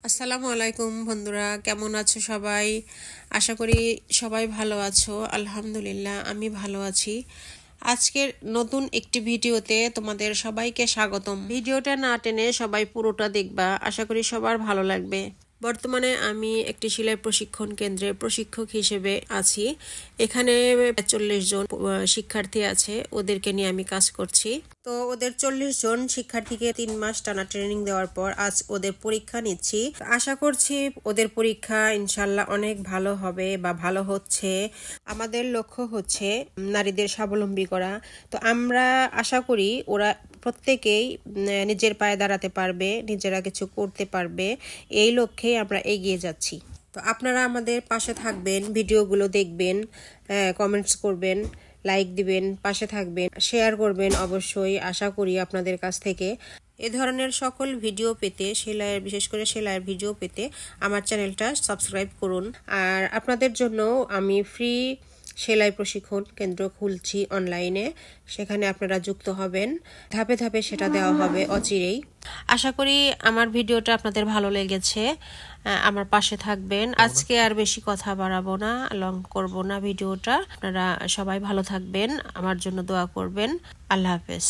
আসসালামু আলাইকুম বন্ধুরা, কেমন আছো সবাই? আশা করি সবাই ভালো আছো। আলহামদুলিল্লাহ আমি ভালো আছি। আজকের নতুন একটি ভিডিওতে তোমাদের সবাইকে স্বাগতম। ভিডিওটা না টেনে সবাই পুরোটা দেখবা, আশা করি সবার ভালো লাগবে। বর্তমানে আমি একটি সেলাই প্রশিক্ষণ কেন্দ্রে প্রশিক্ষক হিসেবে আছি। এখানে 40 জন শিক্ষার্থী আছে, ওদেরকে নিয়ে আমি কাজ করছি। তো ওদের 40 জন শিক্ষার্থীকে 3 মাস টানা ট্রেনিং দেওয়ার পর আজ ওদের পরীক্ষা নিচ্ছি। আশা করছি ওদের পরীক্ষা ইনশাল্লাহ অনেক ভালো হবে বা ভালো হচ্ছে। আমাদের লক্ষ্য হচ্ছে নারীদের স্বাবলম্বী করা। তো আমরা আশা করি ওরা প্রত্যেকেই নিজের পায়ে দাঁড়াতে পারবে, নিজেরা কিছু করতে পারবে, এই লক্ষ্যে আমরা এগিয়ে যাচ্ছি। তো আপনারা আমাদের পাশে থাকবেন, ভিডিওগুলো দেখবেন, কমেন্টস করবেন, লাইক দিবেন, পাশে থাকবেন, শেয়ার করবেন অবশ্যই। আশা করি আপনাদের কাছ থেকে এ ধরনের সকল ভিডিও পেতে, সেলাইয়ের বিশেষ করে সেলাইয়ের ভিডিও পেতে আমার চ্যানেলটা সাবস্ক্রাইব করুন। আর আপনাদের জন্য আমি ফ্রি সেলাই প্রশিক্ষণ কেন্দ্র খুলছি অনলাইনে, সেখানে আপনারা যুক্ত হবেন। ধাপে ধাপে সেটা দেওয়া হবে অচিরেই। আশা করি আমার ভিডিওটা আপনাদের ভালো লেগেছে, আমার পাশে থাকবেন। আজকে আর বেশি কথা বাড়াবো না, লং করব না ভিডিওটা। আপনারা সবাই ভালো থাকবেন, আমার জন্য দোয়া করবেন। আল্লাহ হাফেজ।